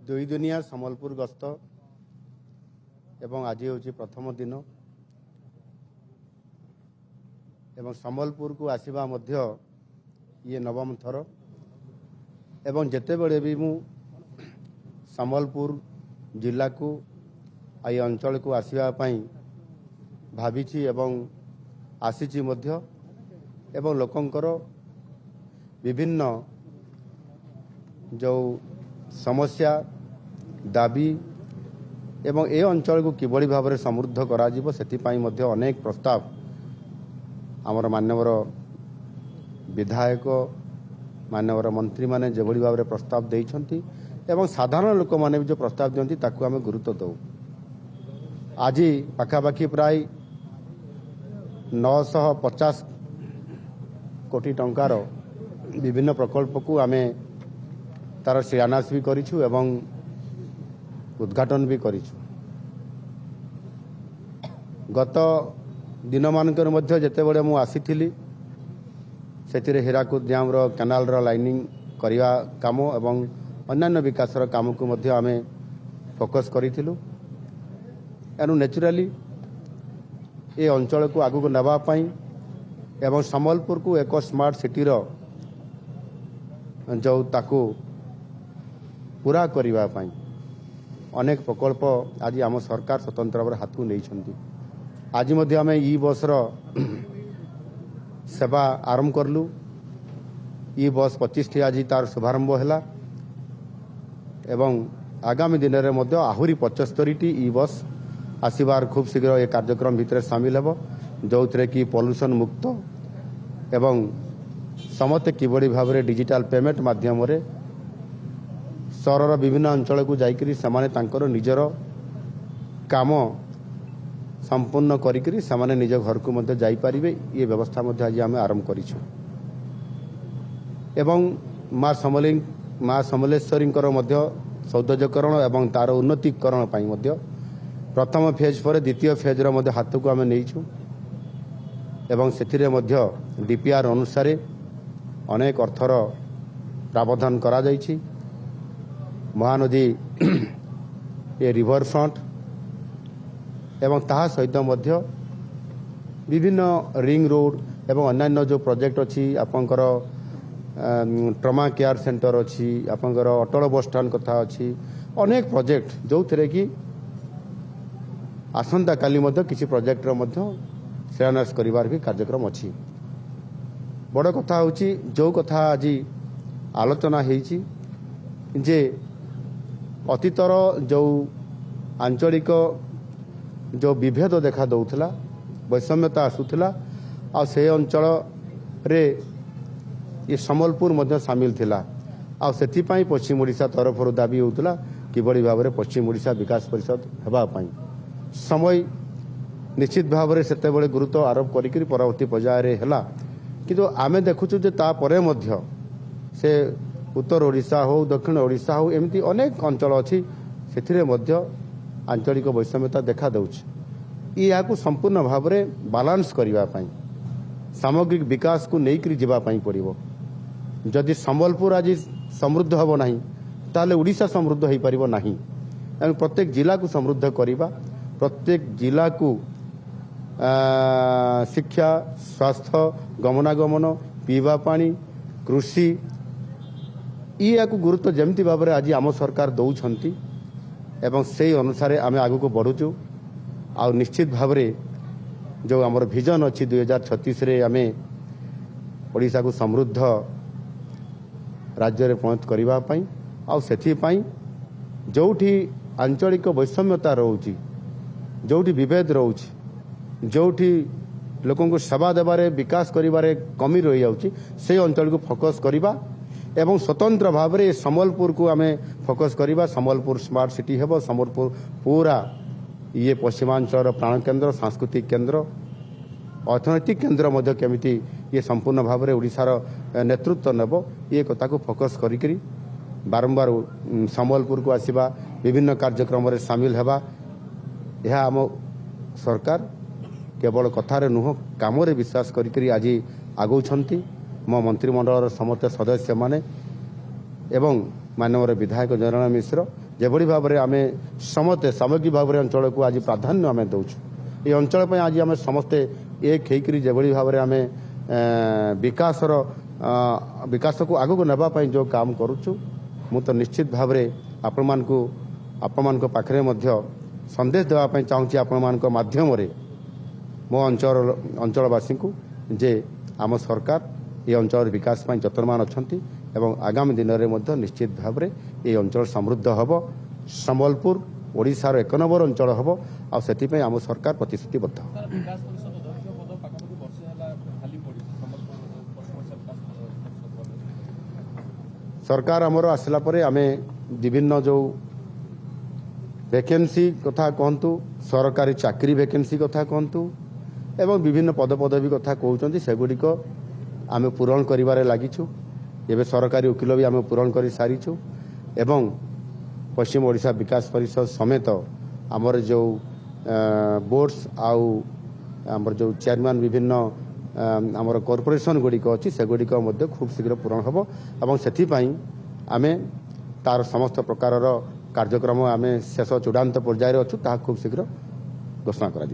दुई दिनिया सम्बलपुर गस्त एवं आज हूँ प्रथम दिन एवं सम्बलपुर को आसवा ये नवम थर एवं जिते बड़े भी मु सम्बलपुर जिला को आई अंचल को आसवाई भावी एवं आसीची मध्य एवं लोकंकर विभिन्न जो समस्या दाबी एवं ए अंचल को किभली भाव में समृद्ध करा जिवो सेतिपाई मध्य अनेक प्रस्ताव आमर मान्यवर विधायक मान्यवर मंत्री माने जेभली भाव में प्रस्ताव देइछंती एवं साधारण लोक माने भी जो प्रस्ताव दियंती ताकू आमे गुरुत्व दउ। आज पाखापाखि प्राय 950 कोटी टंकार विभिन्न प्रकल्प को आमे तार शिलान्यास भी करिछु एवं उद्घाटन भी करिछु। गत दिन मानकर मध्य जेते बड़े मु आसीथिली सेतिरे हीराकुद डैम रो कैनाल रो लाइनिंग करिवा काम एवं अन्यान्य विकास रो काम को मध्य आमे फोकस करिथिलु। एनु नेचुराली ए अंचल को आगु को नबा पई एवं सम्बलपुर को एक स्मार्ट सिटी रो जो ताकू पूरा करने पाई अनेक प्रकल्प आज आम सरकार स्वतंत्र भाव हाथ को नहीं। आज आम ई बस सेवा आरंभ करलु। ई बस 25 टी आज तार शुभारंभ है एवं आगामी दिन में आहरी 75 टी ई बस आसबार खूब शीघ्र ये कार्यक्रम भितर सामिल हो जो थे कि पॉल्यूशन मुक्त एवं समस्ते किभली भाव में डिजिटल पेमेंट माध्यम सहर विभिन्न अंचल को जाइकरी समाने तांकर निजर काम संपूर्ण करिकरी समाने निज घर को मध्य जाई पारिबे ये व्यवस्था मध्य आज आम आरंभ करिछु। एवं माँ समलेश्वरी मध्य सौंदर्यकरण एवं तार उन्नतीकरण पाई मध्य प्रथम फेज पर द्वितीय फेज रो मध्य हाथ को आम नहींछु एवं सेथिरे मध्य डीपीआर अनुसार अनेक अर्थर प्रावधान करा जाइछि। महानदी ये रिवर फ्रंट एवं ताहा सहित मध्य विभिन्न रिंग रोड एवं अन्यान्य जो प्रोजेक्ट अच्छी आपंकर ट्रमा केयर सेंटर अच्छी आपंकर अटल बस स्टैंड कथा अच्छी अनेक प्रोजेक्ट जो थे कि आसंता काली मध्य किसी प्रोजेक्ट रो मध्य शिलान्यास करिवार भी कार्यक्रम अच्छी। बड़ कथा होची जो कथा आज आलोचना हेची जे अतीतर जो आंचलिक जो विभेद देखा दौला वैषम्यता आसूला आ से अंचल रे ये सम्बलपुर मध्य सामिल थिला आ सेथिपाई पश्चिम ओडिशा तरफ दाबी होउतला किभली भाव में पश्चिम ओडिशा विकास परिषद हेबा पाई समय निश्चित भाव में सेते बळे गुरुत्व आरोप करिकरी परवर्ती पर्याय रे हला किंतु आमे देखुछु जे ता परे मध्य से उत्तर ओडिशा हो दक्षिण ओडिशा हो एमती अनेक अंचल अच्छी से आंचलिक वैषम्यता देखा दौछि। या संपूर्ण भाव में बालांस करने सामग्रिक विकास को लेकर जावाई पड़ो। जदि सम्बलपुर आज समृद्ध हम ना ताले ओडिशा समृद्ध हो पार ना। प्रत्येक जिला को समृद्ध करवा प्रत्येक जिला को शिक्षा स्वास्थ्य गमनागमन पीवा पानी कृषि या गुरुत्व जमती भाव में आज आम सरकार दौरान एवं से अनुसार आम आग को बढ़ुचु आ निश्चित भाव में जो आमर विजन अच्छी 2036 रे आम ओडिशा को समृद्ध राज्य में परिणत करने आथिपाई जोठी आंचलिक वैषम्यता रोची जोठी विभेद रोची जोठी लोकों को सेवा देवारे विकास करिवारे कमी रही जाउची से अंचल को फोकस करिबा एवं स्वतंत्र भाव में सम्बलपुर को आमे फोकस करिबा। सम्बलपुर स्मार्ट सिटी हेबो सम्बलपुर पूरा ये पश्चिमांचल प्राण केन्द्र सांस्कृतिक केन्द्र अर्थनैतिक केन्द्र मध्य केमिति ये संपूर्ण भाव में ओडिशार नेतृत्व नेब ये कथा को फोकस करिकरी बारंबार सम्बलपुर को आसीबा विभिन्न कार्यक्रम में सामिल हेबा यह आम सरकार केवल कथार नुह काम विश्वास करी आज आगौछंती। मो मंत्रिमंडल समस्त सदस्य माने एवं माननीय विधायक जयनारायण मिश्र जेभली भाव में आम समस्ते सामग्रिक भाव में अंचल को आज प्राधान्य आम दौचु ये अंचल आज आम समस्ते एक होकर जेभली भाव में आम विकास को आगक नापी जो काम करुचु मु तो निश्चित भाव में आपण पाखे संदेश देवाई चाहूँगी आपण माध्यम मो अंचलवासी को जे आम सरकार ये अंचल विकास जतनमान अच्छा एवं आगामी दिन में निश्चित भाव में ये अंचल समृद्ध हम संबलपुर ओडिशार एक नंबर अंचल हम आम सरकार प्रतिश्रुतिबद्ध सरकार आमर आसला परे आमे विभिन्न जो वैकेंसी कथा कहतु सरकारी चाकरी वैकेंसी कथा कहतु एवं विभिन्न पदपदवी कथा कहते सेगुड़िक आम पूरण कर लगिछु एवं सरकारी वकिल भी आम पूरण कर सारीछु एवं पश्चिम ओडिशा विकास परिषद समेत आमर जो बोर्ड्स आमर जो चेयरमैन विभिन्न आमर कॉर्पोरेशन गुड़िक अच्छी सेगुड़िक खूब शीघ्र पूरण हम और से आम तार समस्त प्रकार कार्यक्रम आम शेष चूड़ांत पर्यायर अच्छु ता खूब शीघ्र घोषणा करा